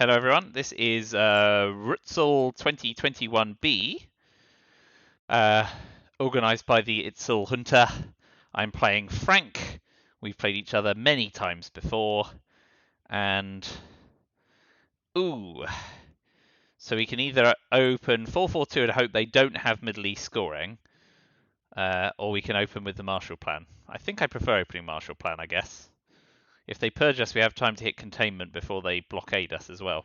Hello everyone, this is Rutzel 2021B, organised by the ITSL Hunter. I'm playing Frank. We've played each other many times before, and so we can either open 442 and hope they don't have Middle East scoring, or we can open with the Marshall Plan. I think I prefer opening Marshall Plan, I guess. If they purge us, we have time to hit containment before they blockade us as well.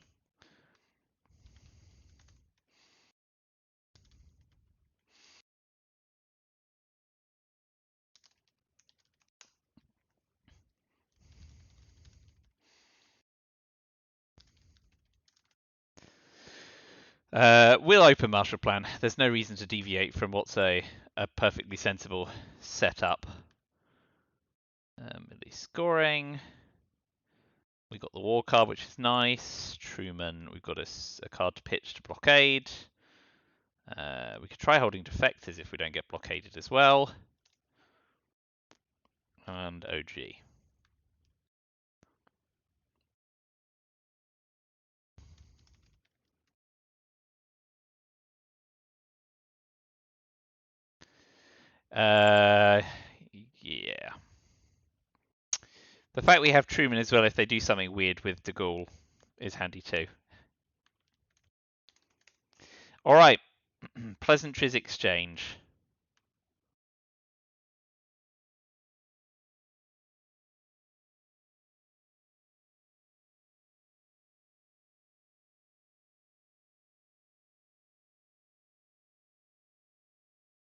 We'll open Marshall Plan. There's no reason to deviate from what's a perfectly sensible setup. At least scoring. We got the war card, which is nice. Truman, we've got a card to pitch to blockade. We could try holding defectors if we don't get blockaded as well. And OG. Yeah. The fact we have Truman as well, if they do something weird with De Gaulle, is handy too. All right. Pleasantries exchange.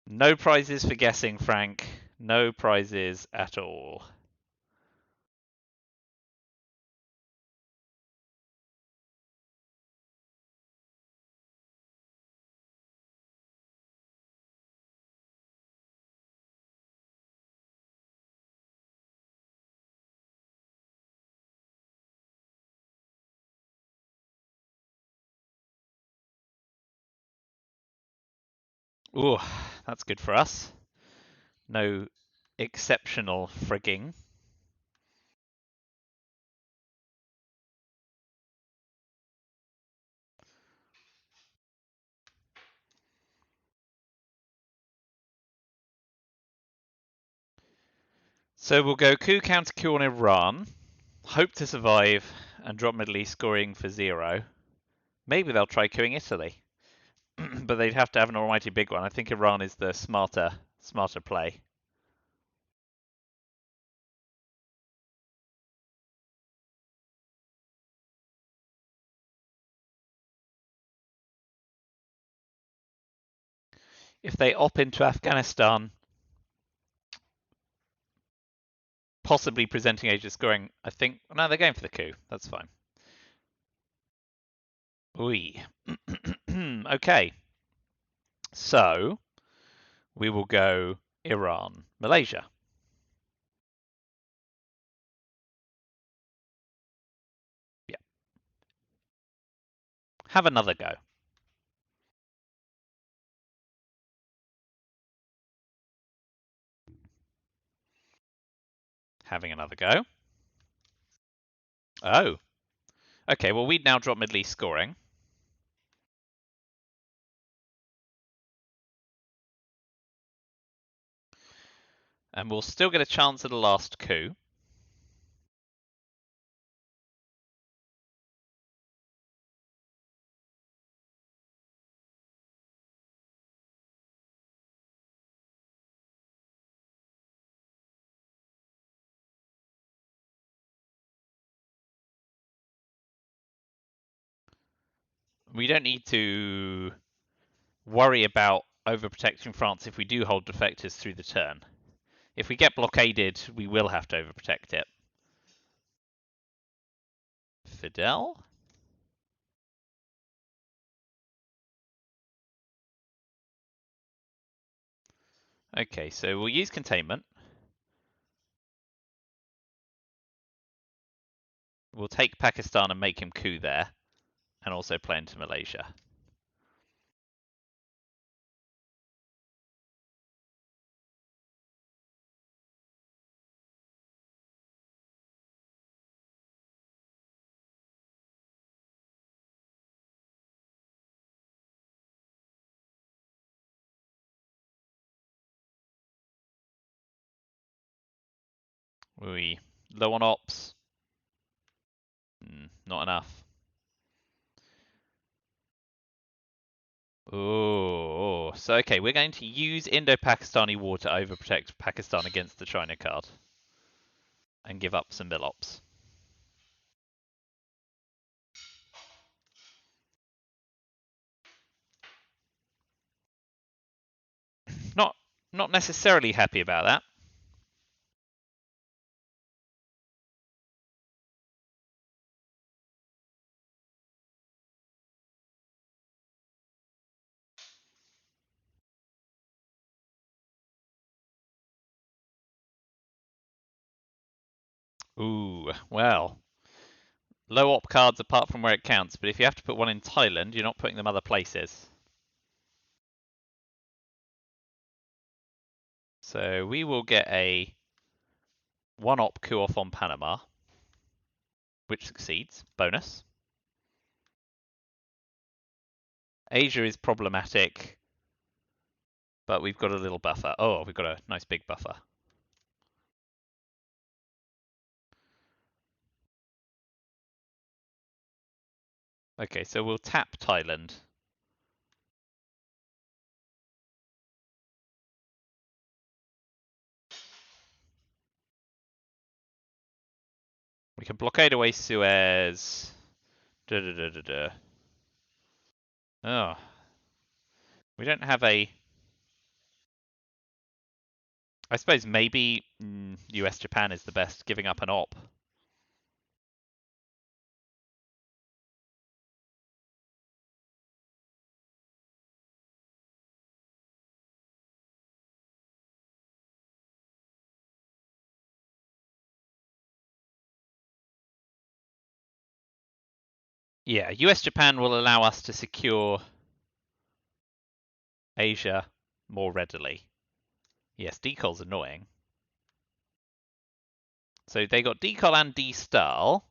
No prizes for guessing, Frank. No prizes at all. Ooh, that's good for us. No exceptional frigging. So we'll go coup counter coup on Iran, hope to survive, and drop Middle East scoring for 0. Maybe they'll try coupping Italy, but they'd have to have an almighty big one. I think Iran is the smarter play. If they op into Afghanistan, possibly presenting age of scoring, I think. No, they're going for the coup. That's fine. Oi. Okay. So we will go Iran, Malaysia. Yeah. Have another go. Having another go. Oh. Okay, well, we'd now drop Middle East scoring. And we'll still get a chance at a last coup. We don't need to worry about overprotecting France if we do hold defectors through the turn. If we get blockaded, we will have to overprotect it. Fidel? Okay, so we'll use containment. We'll take Pakistan and make him coup there, and also play into Malaysia. We low on ops. Not enough. Oh, so okay, we're going to use Indo-Pakistani war to overprotect Pakistan against the China card and give up some mill ops. Not necessarily happy about that. Ooh, well, low op cards apart from where it counts, but if you have to put one in Thailand, you're not putting them other places. So we will get a one op coup off on Panama, which succeeds. Bonus. Asia is problematic, but we've got a little buffer. Oh, we've got a nice big buffer. Okay, so we'll tap Thailand. We can blockade away Suez. Da, da, da, da, da. Oh, we don't have a. I suppose maybe US Japan is the best, giving up an op. Yeah, US Japan will allow us to secure Asia more readily. Yes, decal's annoying. So they got decal and D-style,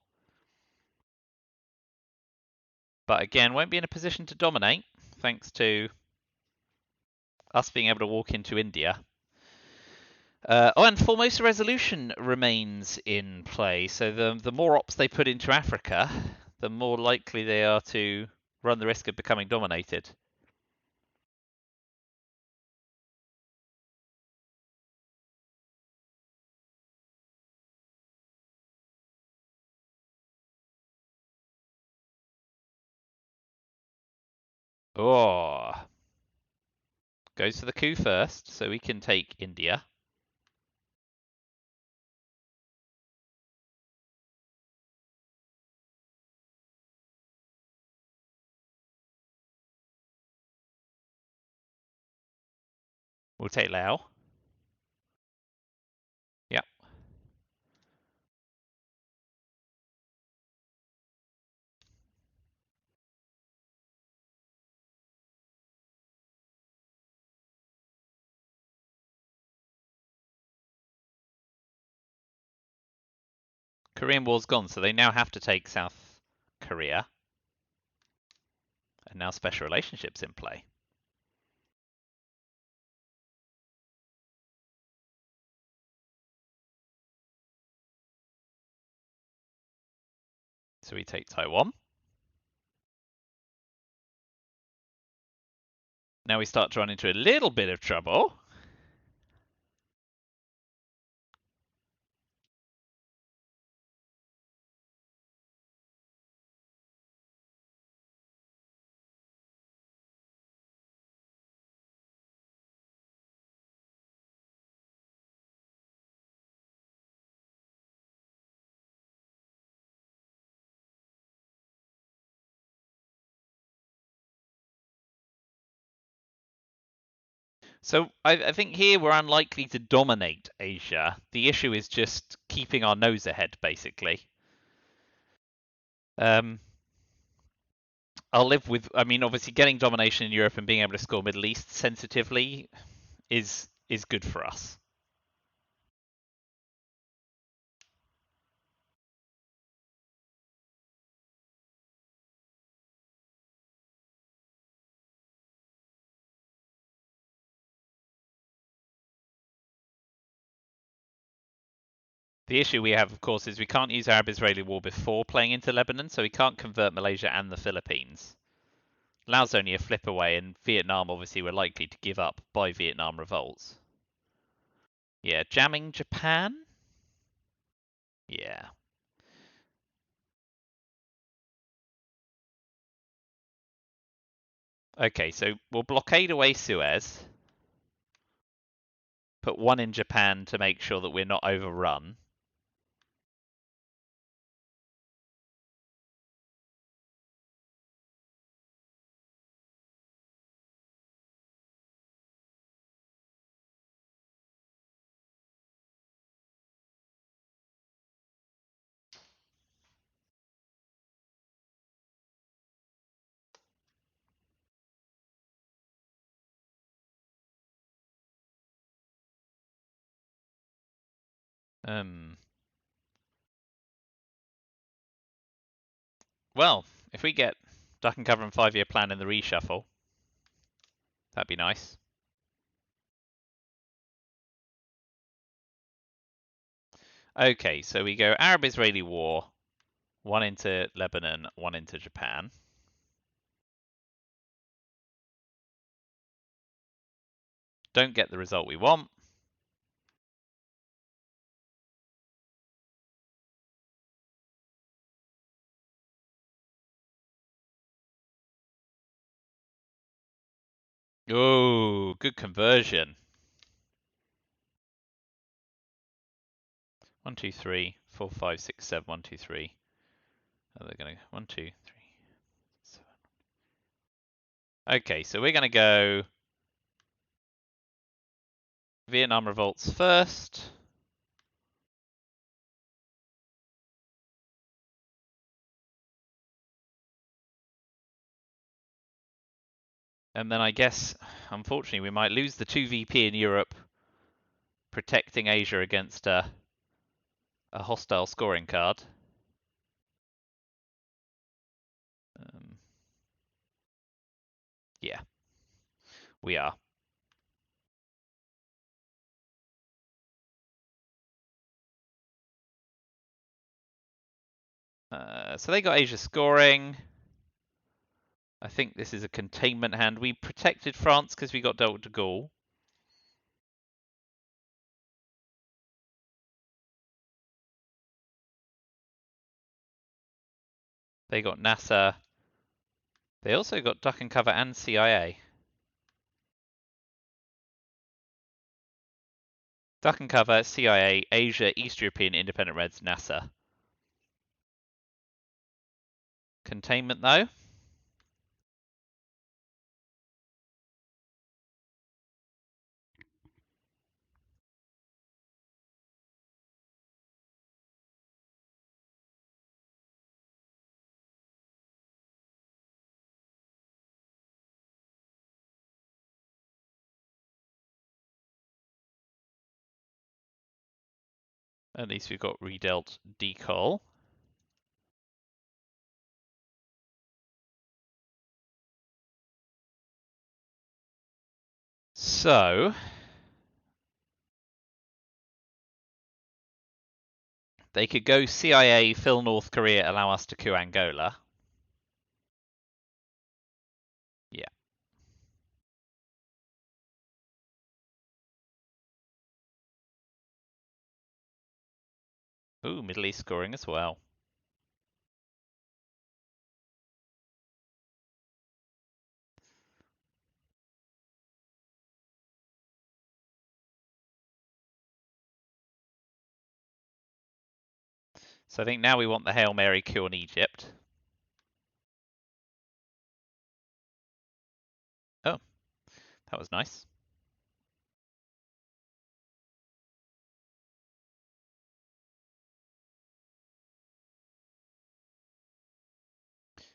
but again, won't be in a position to dominate thanks to us being able to walk into India. Oh, and Formosa Resolution remains in play. So the more ops they put into Africa, the more likely they are to run the risk of becoming dominated. Oh, goes for the coup first, so we can take India. We'll take Laos. Yep. Korean War's gone, so they now have to take South Korea. And now special relationships in play. So we take Taiwan. Now we start to run into a little bit of trouble. So I think here we're unlikely to dominate Asia. The issue is just keeping our nose ahead, basically. I'll live with. I mean, obviously, getting domination in Europe and being able to score Middle East sensitively is good for us. The issue we have, of course, is we can't use Arab-Israeli war before playing into Lebanon, so we can't convert Malaysia and the Philippines. Laos only a flip away, and Vietnam obviously we're likely to give up by Vietnam revolts. Yeah, jamming Japan? Yeah. Okay, so we'll blockade away Suez. Put one in Japan to make sure that we're not overrun. Well, if we get duck and cover and 5-year plan in the reshuffle, that'd be nice. Okay, so we go Arab-Israeli war, one into Lebanon, one into Japan. Don't get the result we want. Oh, good conversion. 1, 2, 3, 4, 5, 6, 7, 1, 2, 3. Oh, they're gonna 1, 2, 3, 7. Okay, so we're gonna go Vietnam revolts first. And then I guess, unfortunately, we might lose the 2 VP in Europe, protecting Asia against a hostile scoring card. Yeah, we are. So they got Asia scoring. I think this is a containment hand. We protected France because we got dealt de Gaulle. They got NASA. They also got duck and cover and CIA. Duck and cover, CIA, Asia, East European, Independent Reds, NASA. Containment though. At least we've got redealt decal. So they could go CIA, fill North Korea, allow us to coup Angola. Yeah. Ooh, Middle East scoring as well. So I think now we want the Hail Mary coup on Egypt. Oh, that was nice.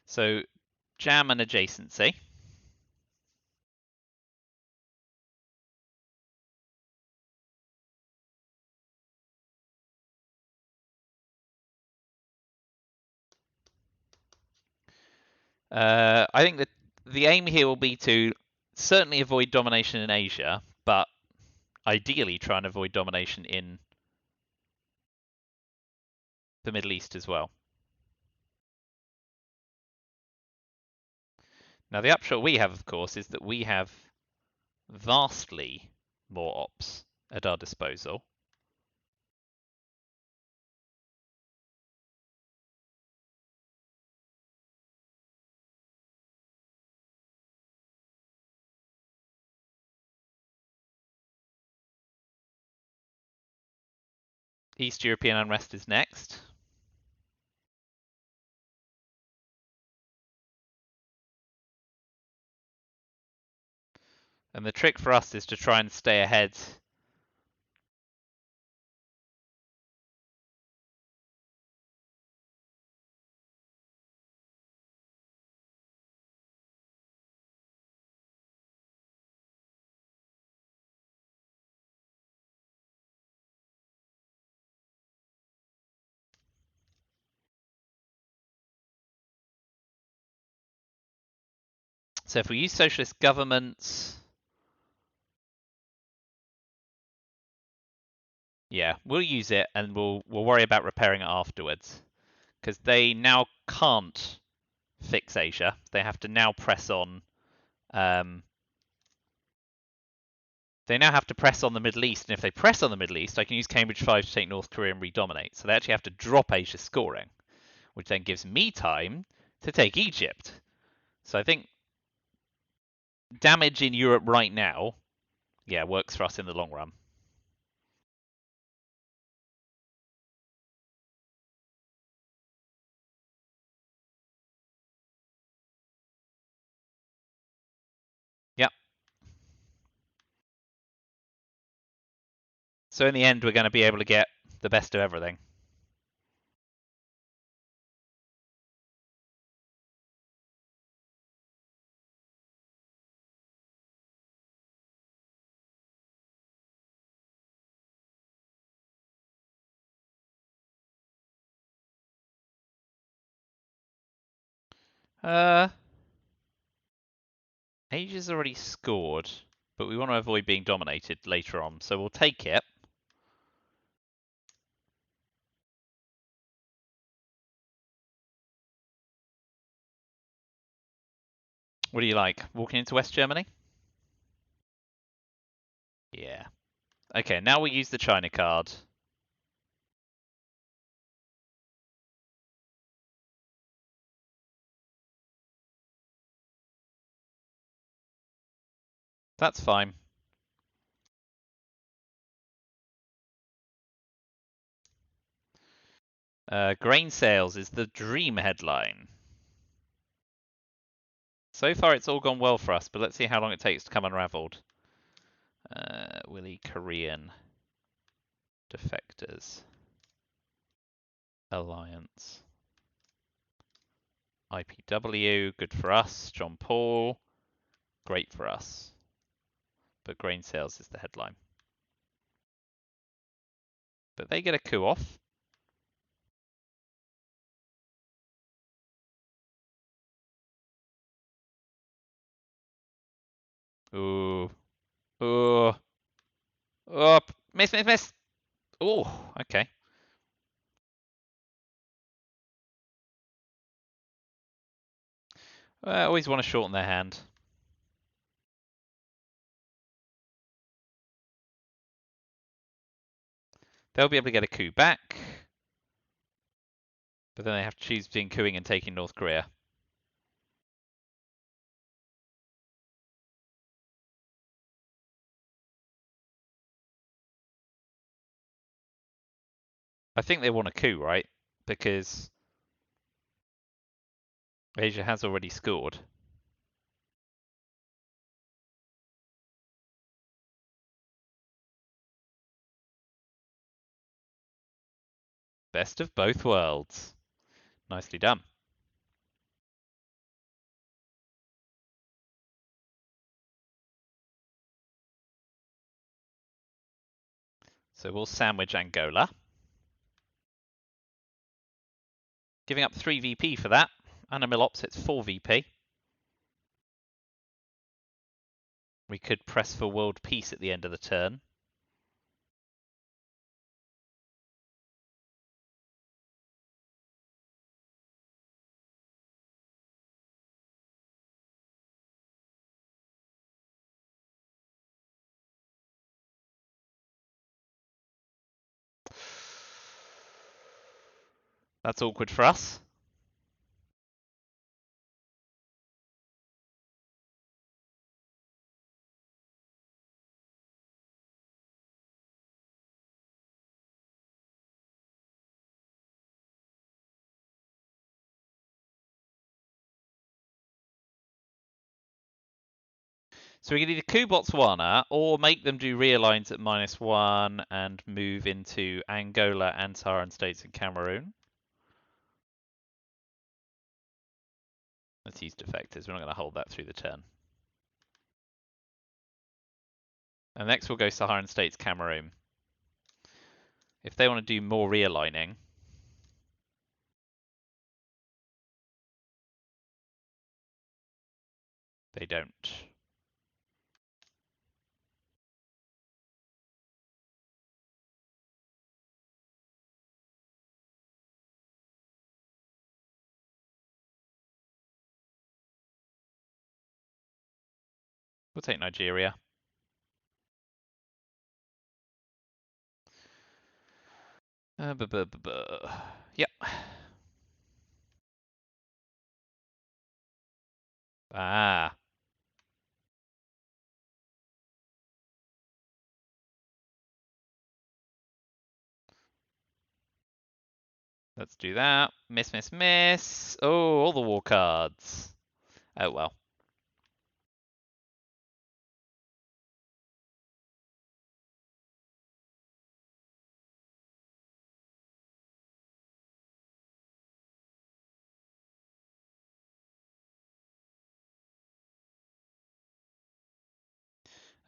So jam and adjacency. I think that the aim here will be to certainly avoid domination in Asia, but ideally try and avoid domination in the Middle East as well. Now, the upshot we have, of course, is that we have vastly more ops at our disposal. East European unrest is next. And the trick for us is to try and stay ahead. So if we use socialist governments, yeah, we'll use it and we'll worry about repairing it afterwards. Because they now can't fix Asia. They have to now press on. They now have to press on the Middle East, and if they press on the Middle East, I can use Cambridge 5 to take North Korea and redominate. So they actually have to drop Asia's scoring, which then gives me time to take Egypt. So I think damage in Europe right now, yeah, works for us in the long run. Yep. So in the end, we're going to be able to get the best of everything. Asia's already scored, but we want to avoid being dominated later on, so we'll take it. What do you like? Walking into West Germany? Yeah. Okay, now we use the China card. That's fine. Grain sales is the dream headline. So far, it's all gone well for us, but let's see how long it takes to come unraveled. Willy Korean defectors. Alliance. IPW, good for us. John Paul, great for us. But grain sales is the headline. But they get a coup off. Ooh. Ooh. Oh, miss, miss, miss. Oh, okay. I always want to shorten their hand. They'll be able to get a coup back. But then they have to choose between cooing and taking North Korea. I think they want a coup, right? Because Asia has already scored. Best of both worlds. Nicely done. So we'll sandwich Angola. Giving up 3 VP for that. Animal Ops, it's 4 VP. We could press for world peace at the end of the turn. That's awkward for us. So we can either coup Botswana or make them do realigns at -1 and move into Angola and Saharan states and Cameroon. Let's use defectors. We're not going to hold that through the turn. And next we'll go Saharan states, Cameroon. If they want to do more realigning, they don't. We'll take Nigeria. Yep. Ah. Let's do that. Miss, miss, miss. Oh, all the war cards. Oh, well.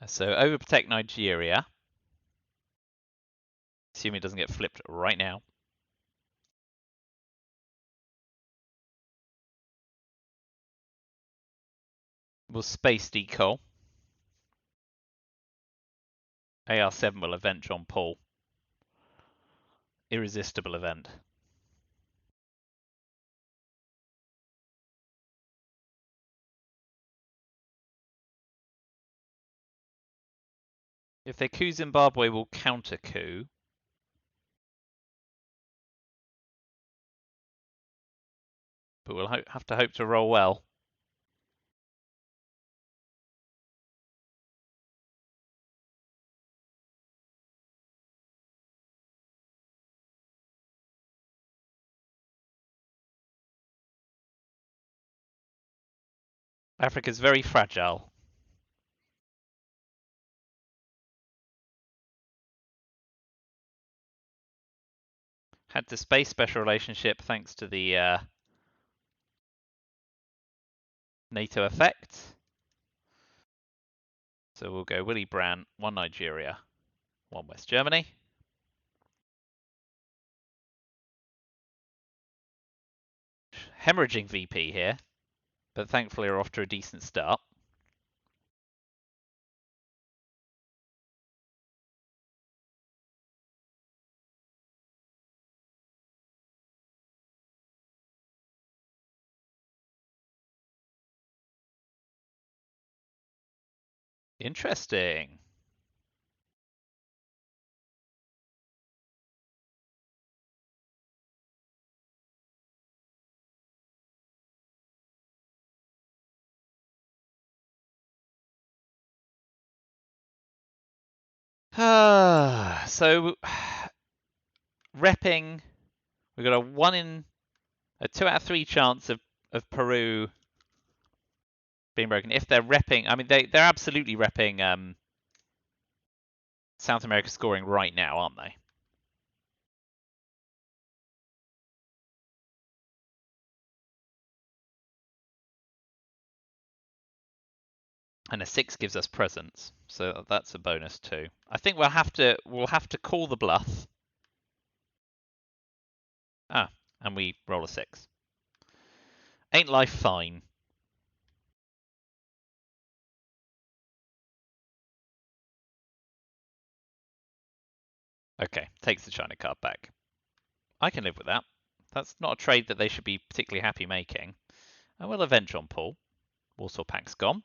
So overprotect Nigeria. Assuming it doesn't get flipped right now. We'll space decol. AR7 will event John Paul. Irresistible event. If they coup Zimbabwe, we'll counter coup. But we'll have to hope to roll well. Africa's very fragile. Had to space special relationship thanks to the NATO effect. So we'll go Willy Brandt, 1 Nigeria, 1 West Germany. Hemorrhaging VP here, but thankfully are off to a decent start. Interesting. So repping, we've got a 2 out of 3 chance of Peru being broken. If they're repping, I mean they're absolutely repping South America scoring right now, aren't they? And a 6 gives us presence, so that's a bonus too. I think we'll have to call the bluff. Ah, and we roll a 6. Ain't life fine? Okay, takes the China card back. I can live with that. That's not a trade that they should be particularly happy making. And we'll avenge on Paul. Warsaw Pact's gone.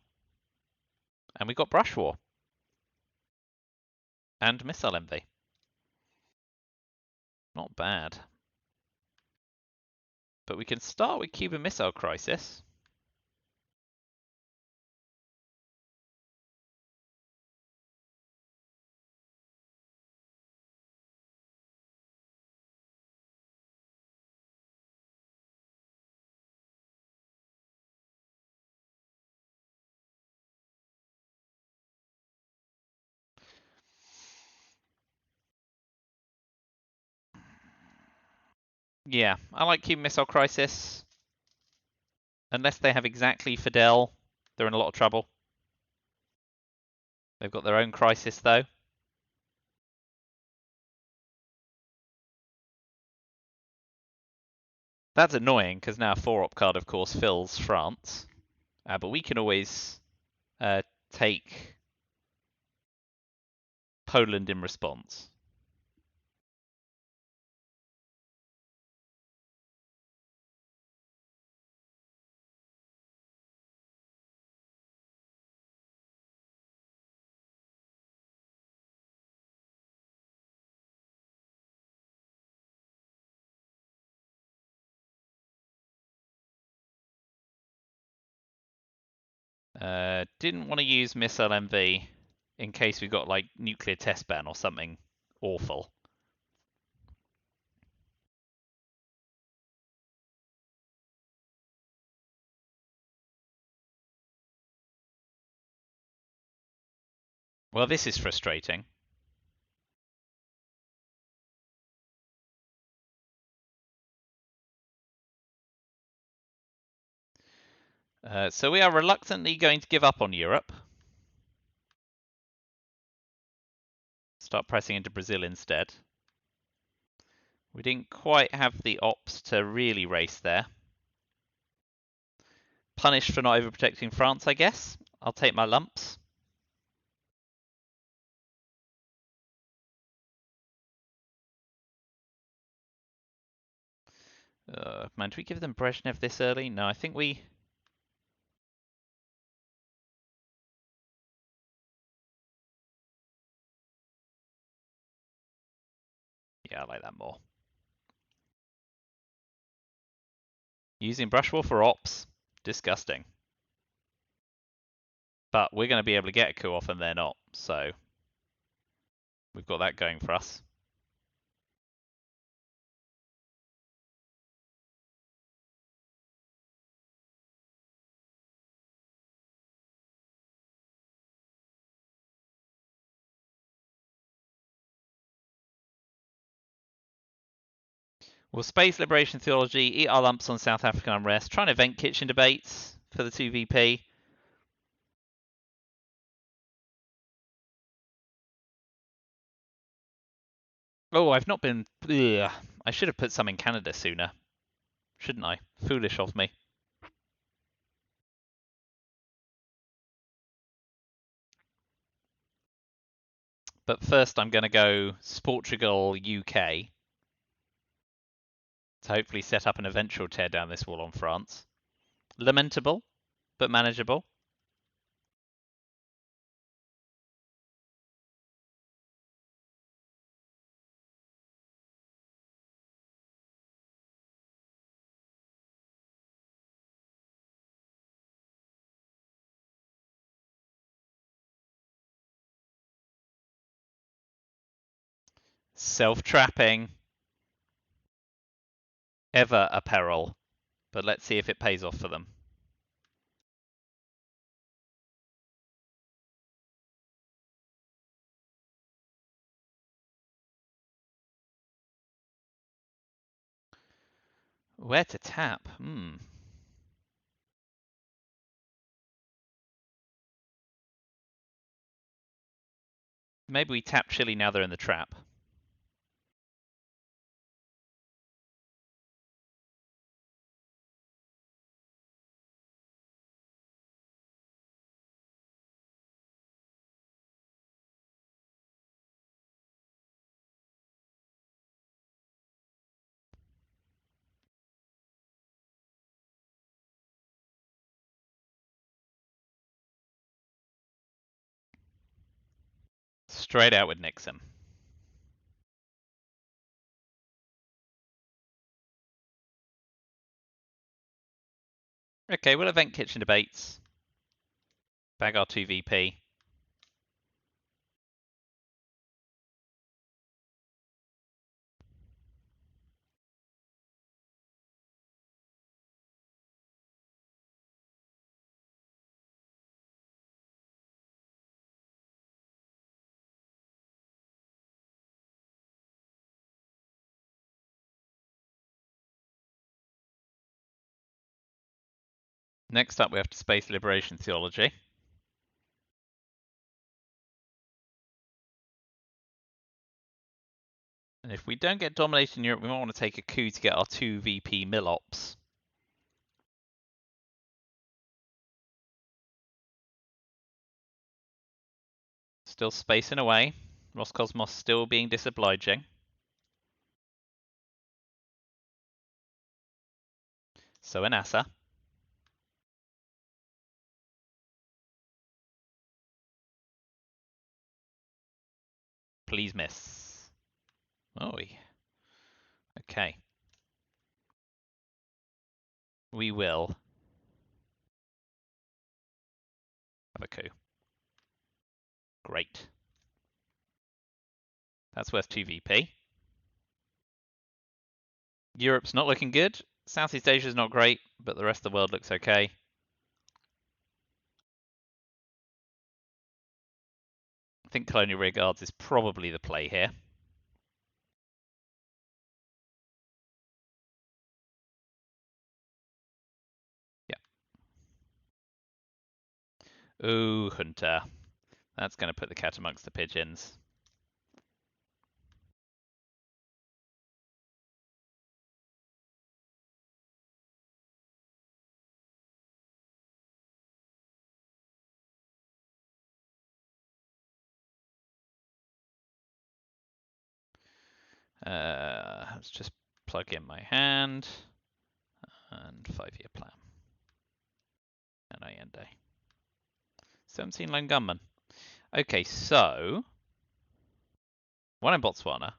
And we got Brush War. And Missile Envy. Not bad. But we can start with Cuban Missile Crisis. Yeah, I like Cuban Missile Crisis. Unless they have exactly Fidel, they're in a lot of trouble. They've got their own crisis, though. That's annoying, because now a 4-op card, of course, fills France. But we can always take Poland in response. Didn't want to use Missile MV in case we got like nuclear test ban or something awful. Well, this is frustrating. So we are reluctantly going to give up on Europe. Start pressing into Brazil instead. We didn't quite have the ops to really race there. Punished for not overprotecting France, I guess. I'll take my lumps. Man, do we give them Brezhnev this early? No, I think we... Yeah, I like that more. Using Brushwolf for ops? Disgusting. But we're going to be able to get a coup off and they're not, so we've got that going for us. Well, Space Liberation Theology, eat our lumps on South African unrest, try and event kitchen debates for the 2VP. Oh, I've not been... Ugh. I should have put some in Canada sooner, shouldn't I? Foolish of me. But first I'm going to go Portugal, UK, to hopefully set up an eventual tear down this wall on France. Lamentable, but manageable. Self-trapping. Ever a peril. But let's see if it pays off for them. Where to tap? Maybe we tap Chile now they're in the trap. Straight out with Nixon. Okay, we'll event kitchen debates. Bag our 2 VP. Next up, we have to space liberation theology. And if we don't get dominated in Europe, we might want to take a coup to get our 2 VP mill-ops. Still spacing away. Roscosmos still being disobliging. So are NASA. Please miss. Oh, okay. We will have a coup. Great. That's worth 2 VP. Europe's not looking good. Southeast Asia's not great, but the rest of the world looks okay. I think colonial rearguards is probably the play here. Yeah. Ooh, Hunter. That's going to put the cat amongst the pigeons. Let's just plug in my hand and 5-year plan. And I end day. 17 lone gunmen. Okay, so 1 in Botswana,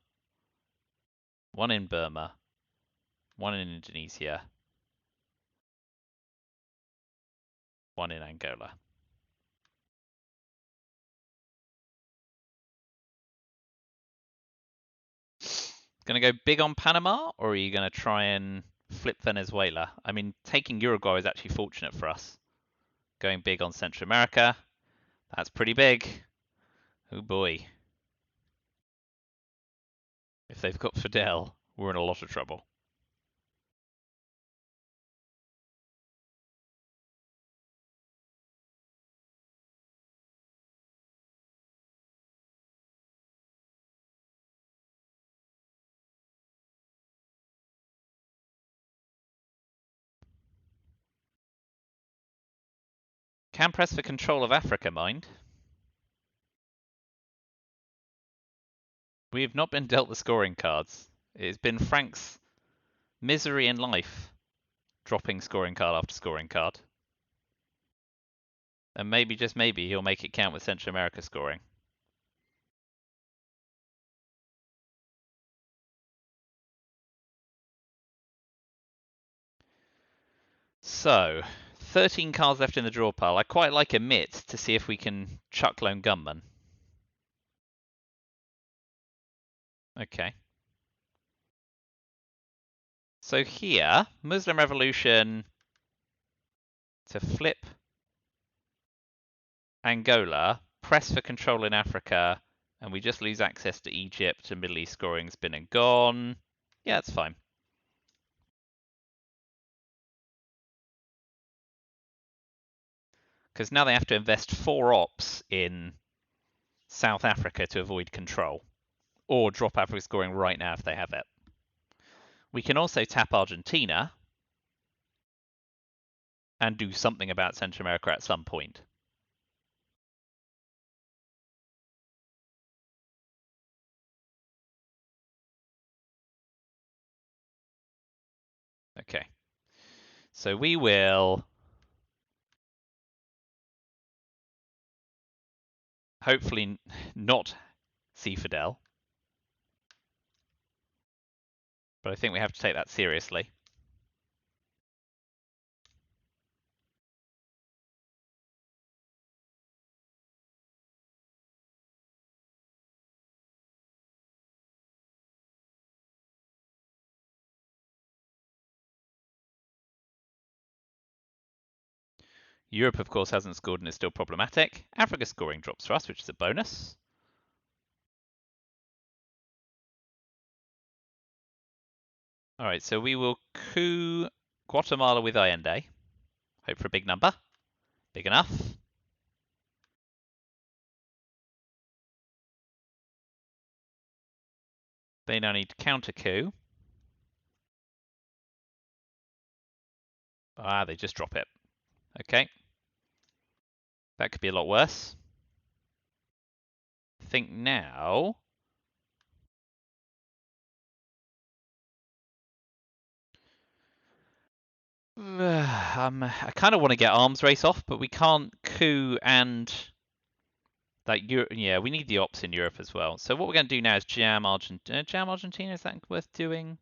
1 in Burma, 1 in Indonesia, 1 in Angola. Going to go big on Panama, or are you going to try and flip Venezuela? I mean, taking Uruguay is actually fortunate for us. Going big on Central America, that's pretty big. Oh boy. If they've got Fidel, we're in a lot of trouble. Can press for control of Africa, mind. We have not been dealt the scoring cards. It's been Frank's misery in life, dropping scoring card after scoring card. And maybe, just maybe, he'll make it count with Central America scoring. So, 13 cards left in the draw pile. I quite like Emit to see if we can chuck Lone Gunman. Okay. So here, Muslim Revolution to flip Angola, press for control in Africa, and we just lose access to Egypt and Middle East scoring's been and gone. Yeah, that's fine. Because now they have to invest 4 ops in South Africa to avoid control, or drop Africa scoring right now if they have it. We can also tap Argentina and do something about Central America at some point. Okay. So we will hopefully not see Fidel. But I think we have to take that seriously. Europe, of course, hasn't scored and is still problematic. Africa scoring drops for us, which is a bonus. All right, so we will coup Guatemala with Allende. Hope for a big number. Big enough. They now need to counter coup. Ah, they just drop it. Okay. That could be a lot worse. I think now... I kind of want to get arms race off, but we can't coup and... Yeah, we need the ops in Europe as well. So what we're going to do now is jam Argentina. Jam Argentina, is that worth doing?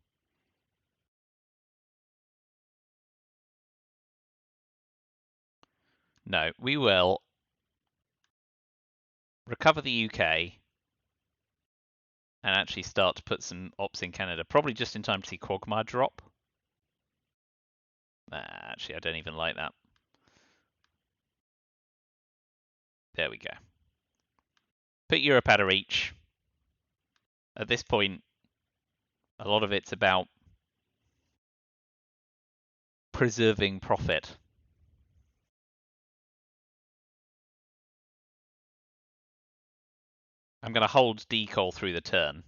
No, we will recover the UK and actually start to put some ops in Canada. Probably just in time to see Quagmire drop. Actually, I don't even like that. There we go. Put Europe out of reach. At this point, a lot of it's about preserving profit. I'm going to hold decall through the turn.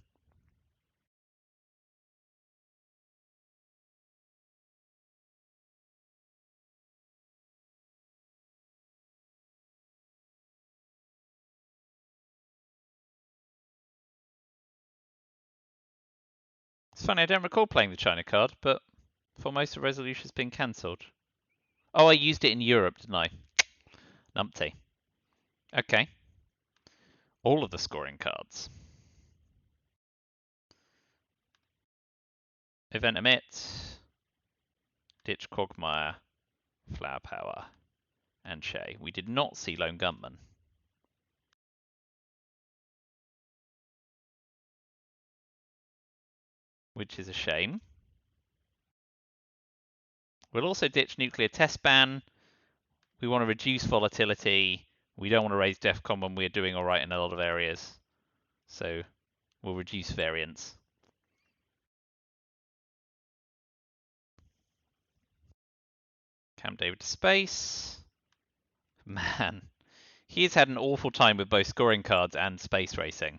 It's funny, I don't recall playing the China card, but Formosa Resolution's been cancelled. Oh, I used it in Europe, didn't I? Numpty. Okay. All of the scoring cards. Event Emit, Ditch Quagmire, Flower Power, and Shay. We did not see Lone Gunman. Which is a shame. We'll also ditch Nuclear Test Ban. We want to reduce volatility. We don't want to raise DEFCON when we're doing alright in a lot of areas. So we'll reduce variance. Camp David to space. Man, he's had an awful time with both scoring cards and space racing.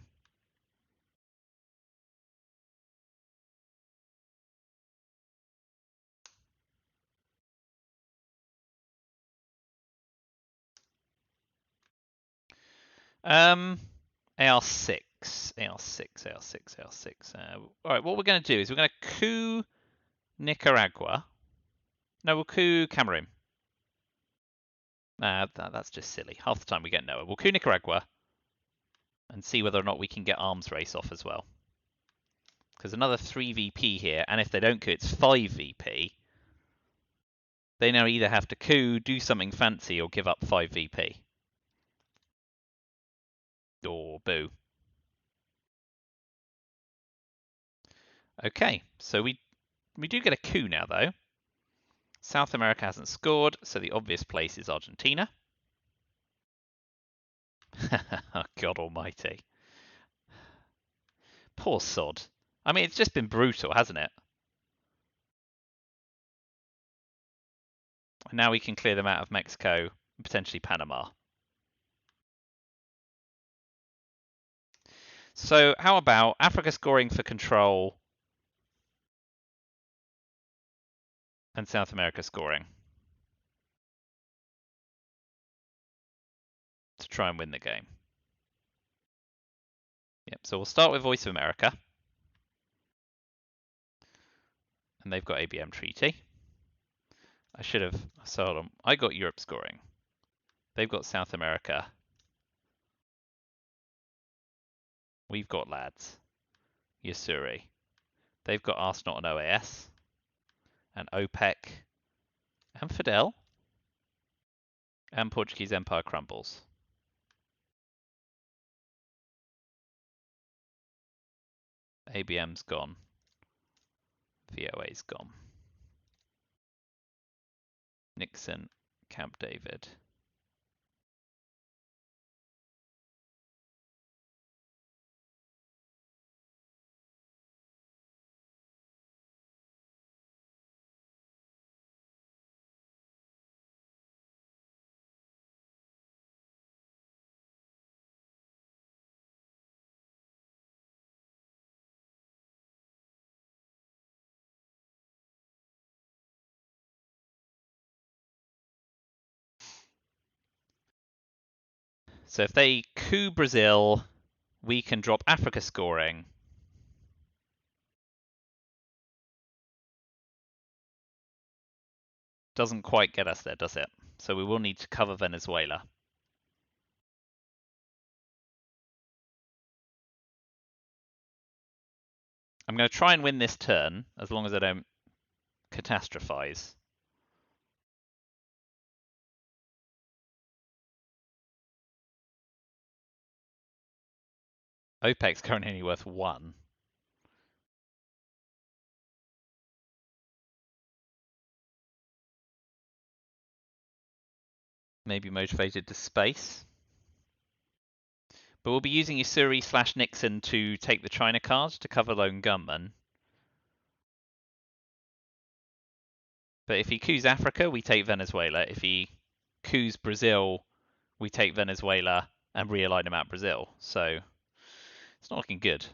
AR6, AR6, AR6, AR6. All right, what we're going to do is we're going to coup Nicaragua. No, we'll coup Cameroon. That's just silly. Half the time we get Noah. We'll coup Nicaragua and see whether or not we can get arms race off as well. Because another 3 VP here, and if they don't coup, it's 5 VP. They now either have to coup, do something fancy, or give up 5 VP. Or boo. Okay, so we do get a coup now, though. South America hasn't scored, so the obvious place is Argentina. Oh, God almighty. Poor sod. I mean, it's just been brutal, hasn't it? And now we can clear them out of Mexico and potentially Panama. So how about Africa scoring for control and South America scoring to try and win the game? Yep, so we'll start with Voice of America. And they've got ABM treaty. I should have, so hold on. I got Europe scoring. They've got South America. We've got lads. Yasuri. They've got Arsenal and OAS. And OPEC. And Fidel. And Portuguese Empire crumbles. ABM's gone. VOA's gone. Nixon, Camp David. So if they coup Brazil, we can drop Africa scoring. Doesn't quite get us there, does it? So we will need to cover Venezuela. I'm going to try and win this turn, as long as I don't catastrophize. OPEC's currently only worth 1. Maybe motivated to space. But we'll be using Usuri/Nixon to take the China card to cover lone gunman. But if he coups Africa, we take Venezuela. If he coups Brazil, we take Venezuela and realign him out Brazil. So it's not looking good.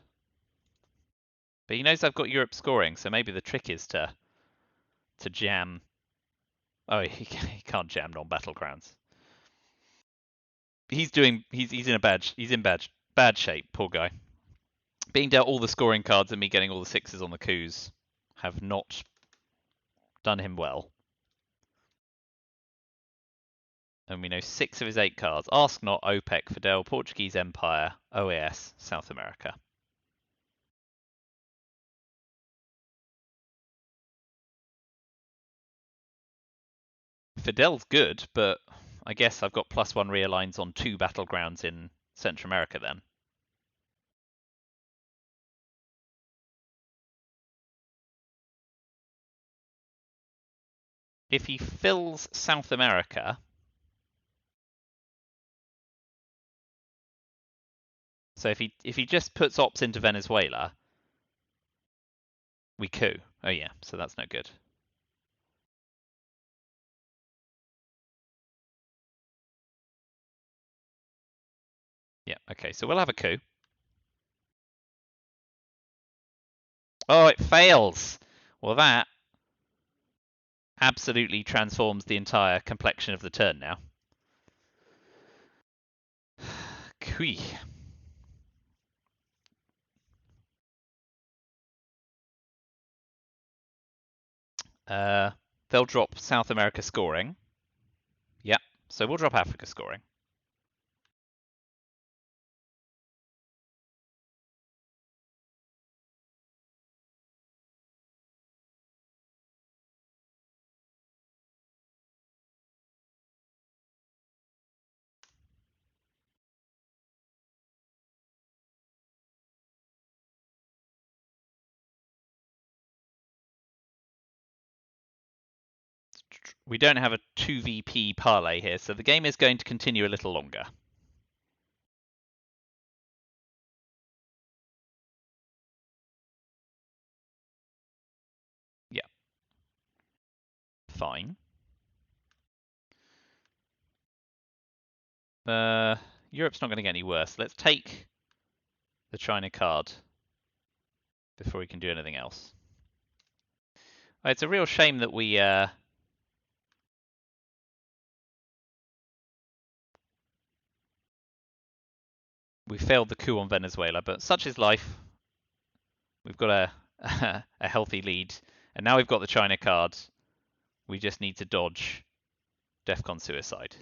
But he knows I've got Europe scoring, so maybe the trick is to jam. Oh, he can't jam non-battlegrounds. He's in bad shape, poor guy. Being dealt all the scoring cards and me getting all the 6s on the coups have not done him well. And we know 6 of his 8 cards. Ask not, OPEC, Fidel, Portuguese Empire, OAS, South America. Fidel's good, but I guess I've got +1 realigns on 2 battlegrounds in Central America then. If he fills South America, so if he just puts ops into Venezuela, we coup. Oh yeah, so that's no good. Yeah, okay, so we'll have a coup. Oh, it fails. Well, that absolutely transforms the entire complexion of the turn now. Kui. They'll drop South America scoring. Yep, so we'll drop Africa scoring. We don't have a 2VP parlay here, so the game is going to continue a little longer. Yeah. Fine. Europe's not going to get any worse. Let's take the China card before we can do anything else. It's a real shame that we failed the coup on Venezuela, but such is life. We've got a healthy lead, and now we've got the China card. We just need to dodge DEFCON suicide.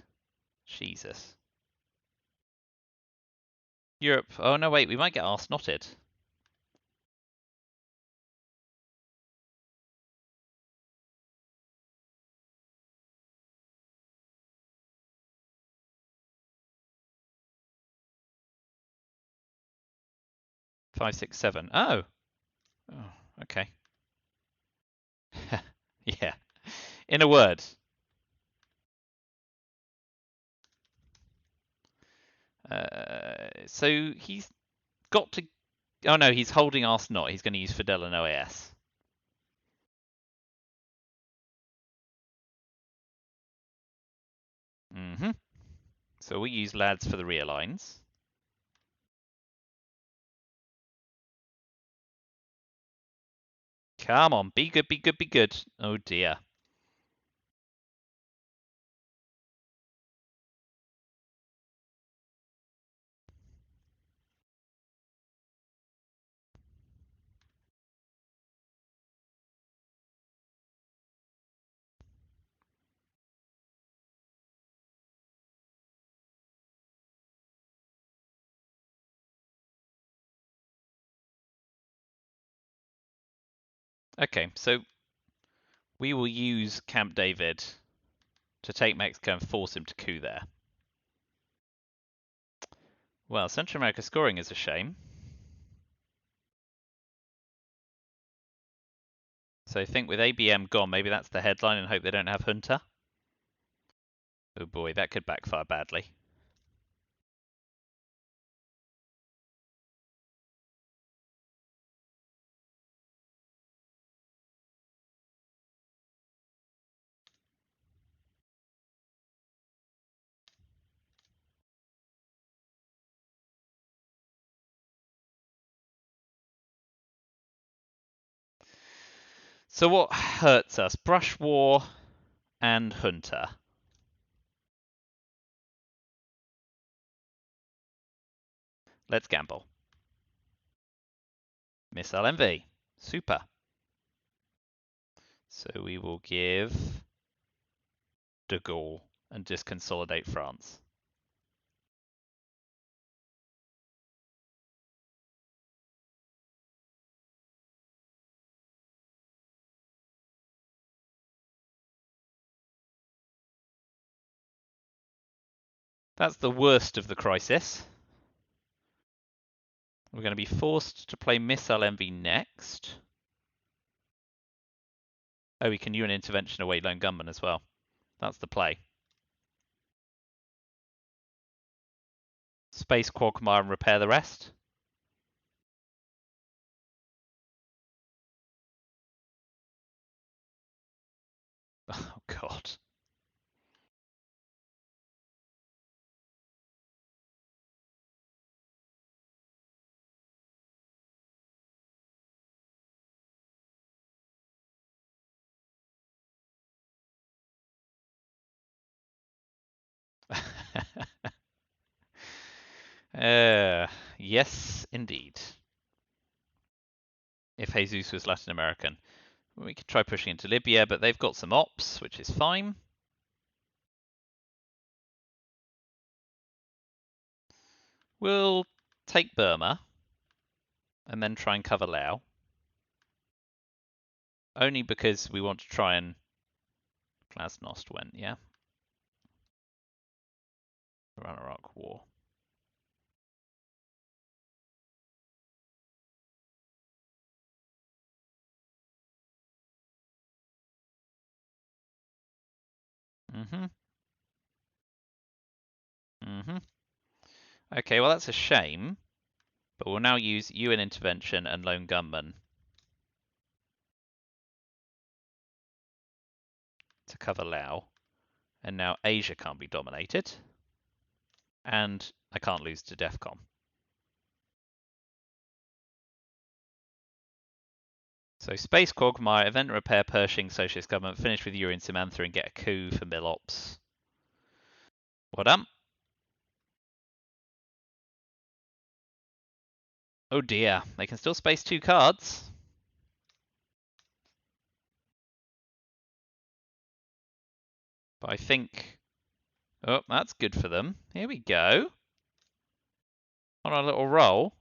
Jesus. Europe. Oh no, wait, we might get arse-knotted. Five, six, seven. Oh. Oh, okay. Yeah. In a word, So he's got to. Oh no, he's holding Ask Not. He's going to use Fidel and OAS. So we use lads for the realigns. Come on, be good, be good, be good. Oh dear. Okay, so we will use Camp David to take Mexico and force him to coup there. Well, Central America scoring is a shame. So I think with ABM gone, maybe that's the headline and hope they don't have Junta. Oh boy, that could backfire badly. So what hurts us? Brush War and Junta. Let's gamble. Missile MV. Super. So we will give de Gaulle and just consolidate France. That's the worst of the crisis. We're going to be forced to play Missile MV next. Oh, we can UN intervention away lone gunman as well. That's the play. Space Quagmire and repair the rest. Oh god. Yes, indeed. If Jesus was Latin American. We could try pushing into Libya, but they've got some ops, which is fine. We'll take Burma and then try and cover Laos. Only because we want to try and... Glasnost went, yeah? Iran-Iraq war. Mm-hmm. Mm-hmm. Okay, well that's a shame. But we'll now use UN intervention and lone gunman to cover Laos. And now Asia can't be dominated. And I can't lose to DEFCON. So Space Quagmire, Event Repair, Pershing, Socialist Government, finish with Uri and Samantha and get a coup for Milops. Well done. Oh dear, they can still space 2 cards. But I think... Oh, that's good for them. Here we go. On our little roll.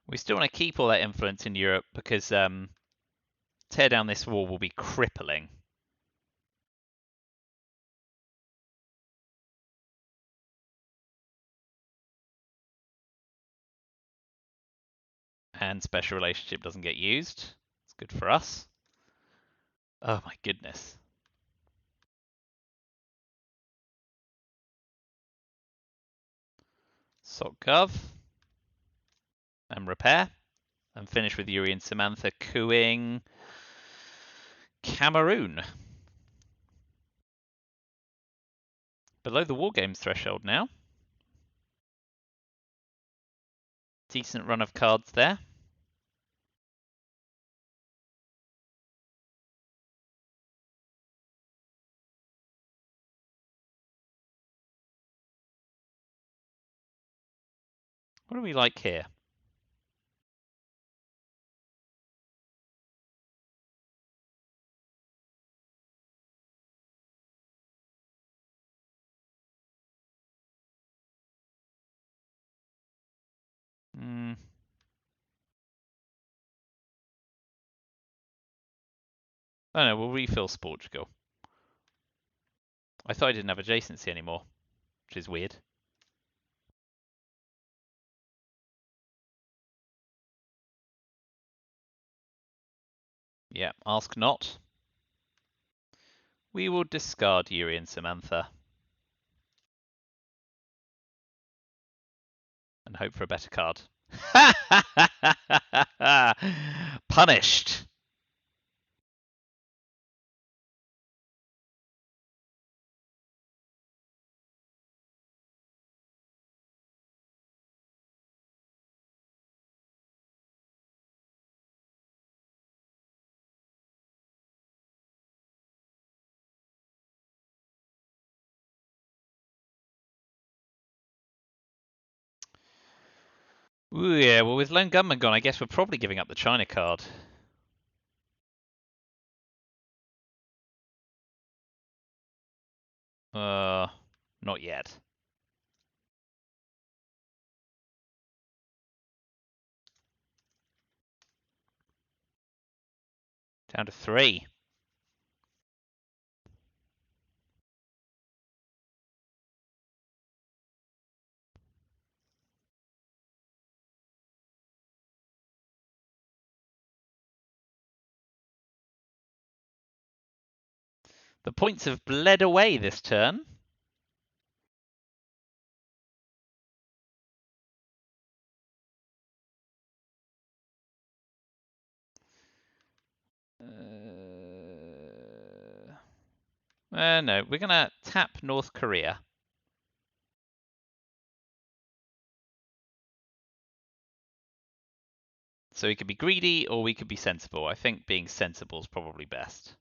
We still want to keep all that influence in Europe because tear down this wall will be crippling. And special relationship doesn't get used. It's good for us. Oh my goodness. Gov. And repair. And finish with Yuri and Samantha cooing Cameroon. Below the War Games threshold now. Decent run of cards there. What do we like here? Oh no, we'll refill Portugal. I thought I didn't have adjacency anymore, which is weird. Yeah, ask not. We will discard Yuri and Samantha. And hope for a better card. Punished. Ooh, yeah, well, with Lone Gunman gone, I guess we're probably giving up the China card. Not yet. Down to 3. The points have bled away this turn. No, we're going to tap North Korea. So we could be greedy or we could be sensible. I think being sensible is probably best.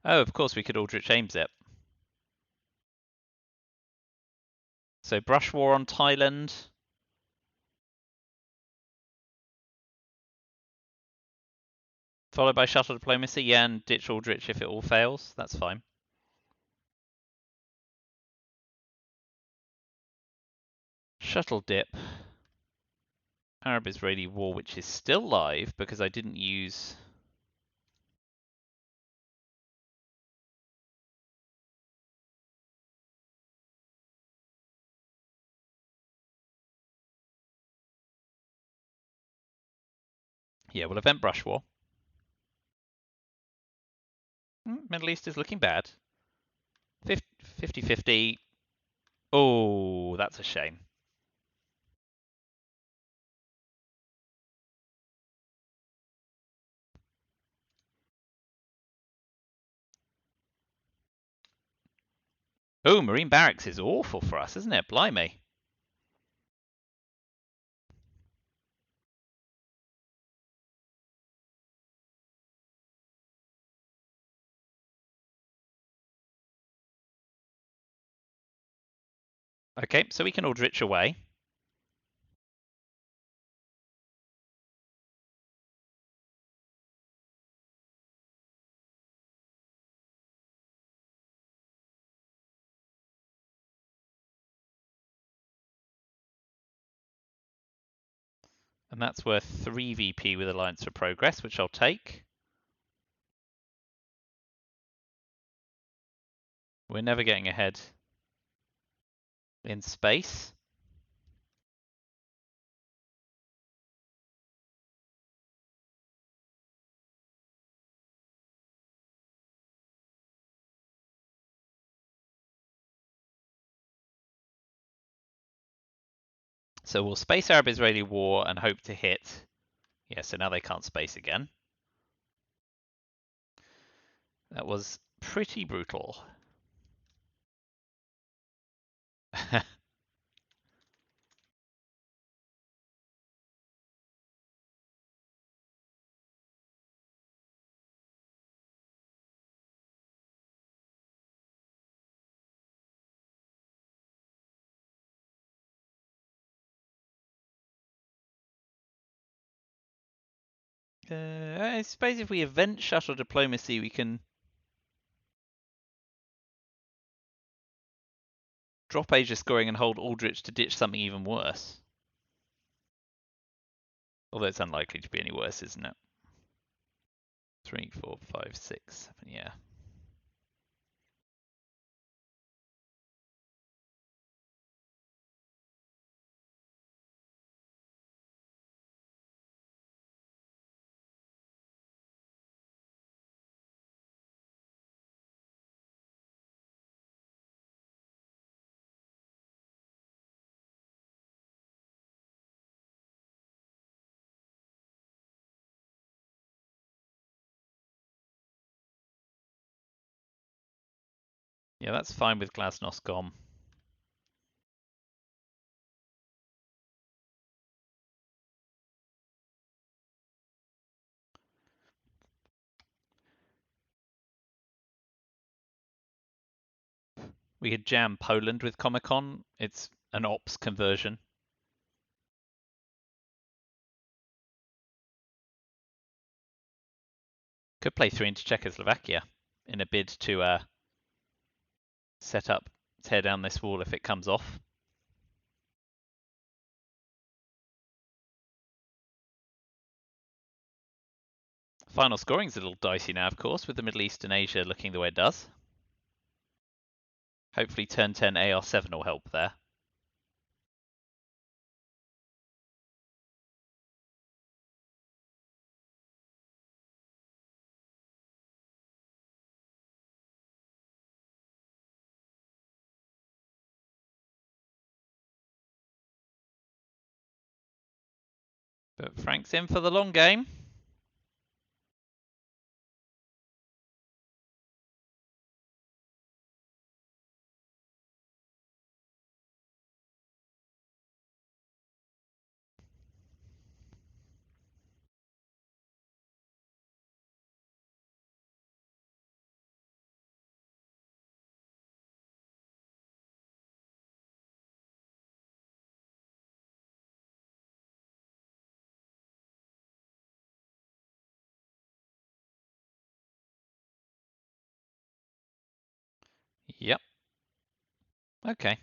Oh, of course we could Aldrich Ames it. So brush war on Thailand. Followed by shuttle diplomacy, yeah, and ditch Aldrich if it all fails. That's fine. Shuttle dip. Arab-Israeli war, which is still live because I didn't use... Yeah, we'll event brush war. Middle East is looking bad. 50-50. Oh, that's a shame. Oh, Marine Barracks is awful for us, isn't it? Blimey. Okay, so we can Aldrich away. And that's worth 3 VP with Alliance for Progress, which I'll take. We're never getting ahead in space. So we'll space Arab-Israeli war and hope to hit. Yeah, so now they can't space again. That was pretty brutal. I suppose if we event shuttle diplomacy, we can drop Asia scoring and hold Aldrich to ditch something even worse. Although it's unlikely to be any worse, isn't it? 3, 4, 5, 6, 7, yeah. Yeah, that's fine with Glasnost gone. We could jam Poland with Comecon. It's an ops conversion. Could play 3 into Czechoslovakia in a bid to set up, tear down this wall if it comes off. Final scoring's a little dicey now, of course, with the Middle East and Asia looking the way it does. Hopefully turn 10 AR7 will help there. But Frank's in for the long game. Yep. Okay.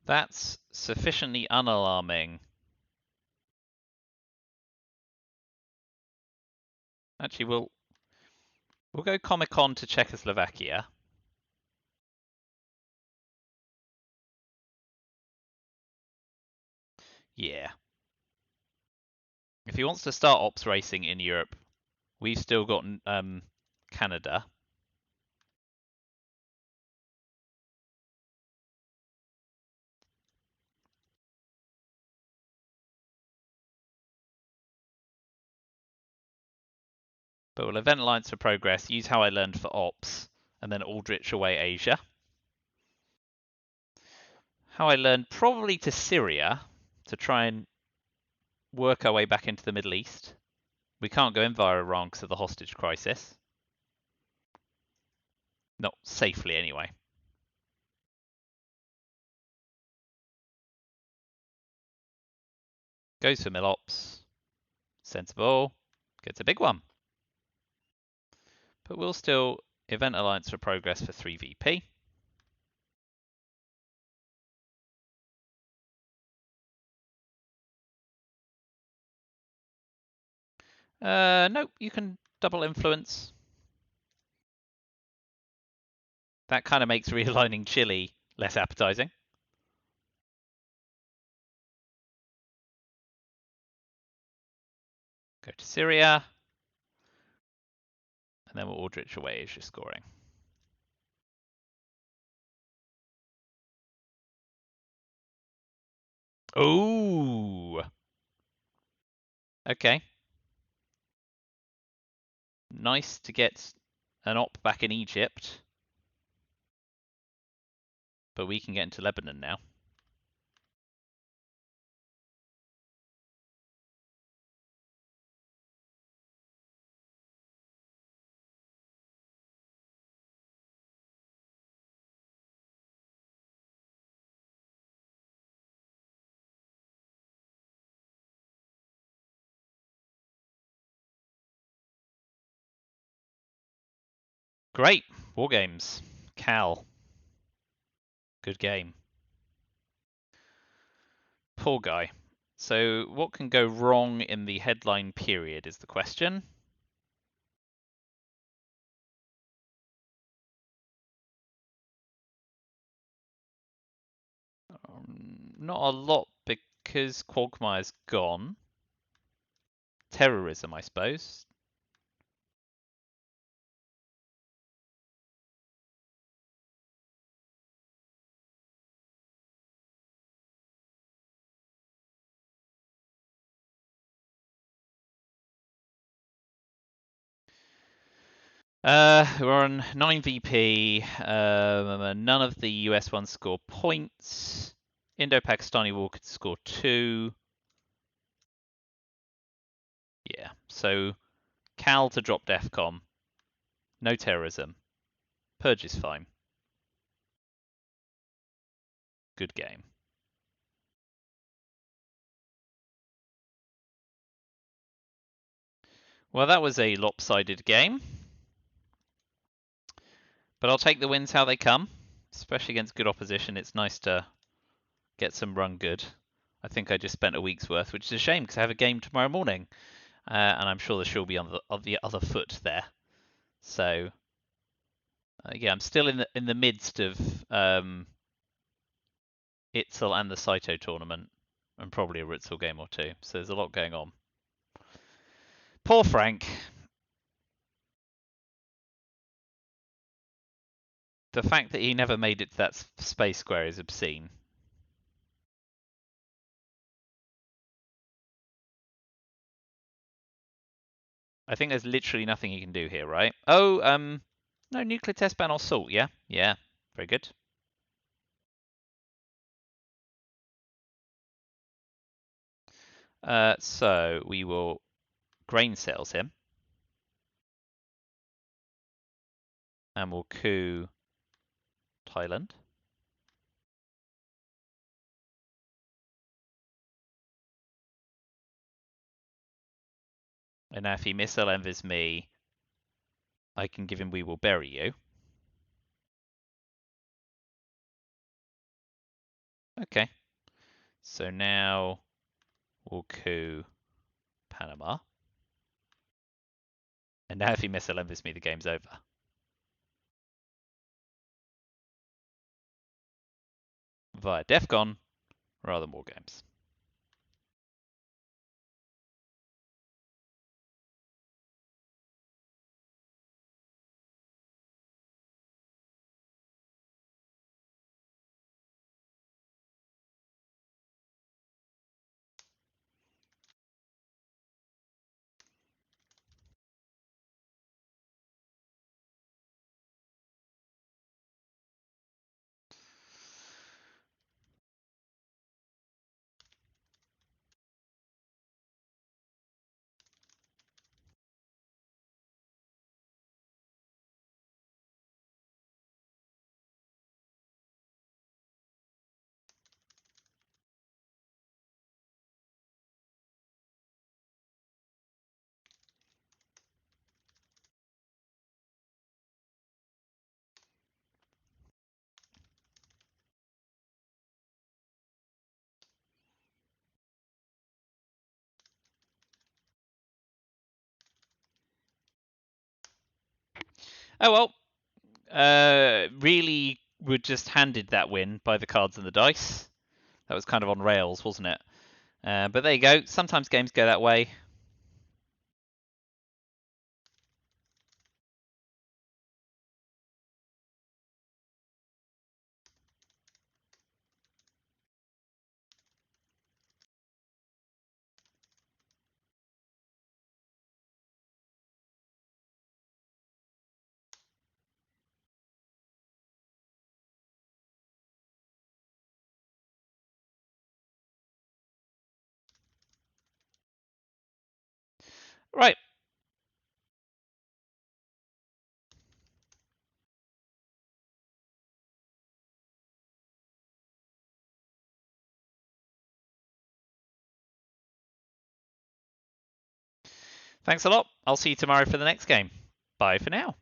That's sufficiently unalarming. Actually, we'll go Comecon to Czechoslovakia. Yeah. If he wants to start ops racing in Europe, we've still got Canada. But we'll event Alliance for Progress, use how I learned for ops, and then Aldrich away Asia. How I learned probably to Syria to try and work our way back into the Middle East. We can't go in via Iran because of the hostage crisis. Not safely, anyway. Goes for Milops. Sensible. Gets a big one. But we'll still event Alliance for Progress for 3 VP. Nope, you can double influence. That kind of makes realigning Chile less appetizing. Go to Syria. And then we'll order it away as you're scoring. Ooh. Okay. Nice to get an op back in Egypt. But we can get into Lebanon now. Great. War games. Cal. Good game. Poor guy. So what can go wrong in the headline period is the question. Not a lot because Quagmire's gone. Terrorism, I suppose. We're on 9 VP. None of the US ones score points. Indo-Pakistani war could score 2. Yeah, so Cal to drop DEFCON. No terrorism. Purge is fine. Good game. Well, that was a lopsided game. But I'll take the wins how they come. Especially against good opposition. It's nice to get some run good. I think I just spent a week's worth, which is a shame because I have a game tomorrow morning. And I'm sure the show will be on the other foot there. So yeah, I'm still in the midst of ITSL and the Saito tournament, and probably a Ritzel game or two. So there's a lot going on. Poor Frank. The fact that he never made it to that space square is obscene. I think there's literally nothing he can do here, right? Oh, no, nuclear test ban or salt, yeah? Yeah, very good. So we will grain sales him. And we'll coup Thailand. And now if he missile envies me, I can give him we will bury you. Okay. So now we'll coup Panama. And now if he missile envies me, the game's over. Via DEFCON rather than War Games. Oh well. Really, were just handed that win by the cards and the dice. That was kind of on rails, wasn't it? But there you go. Sometimes games go that way. Right. Thanks a lot. I'll see you tomorrow for the next game. Bye for now.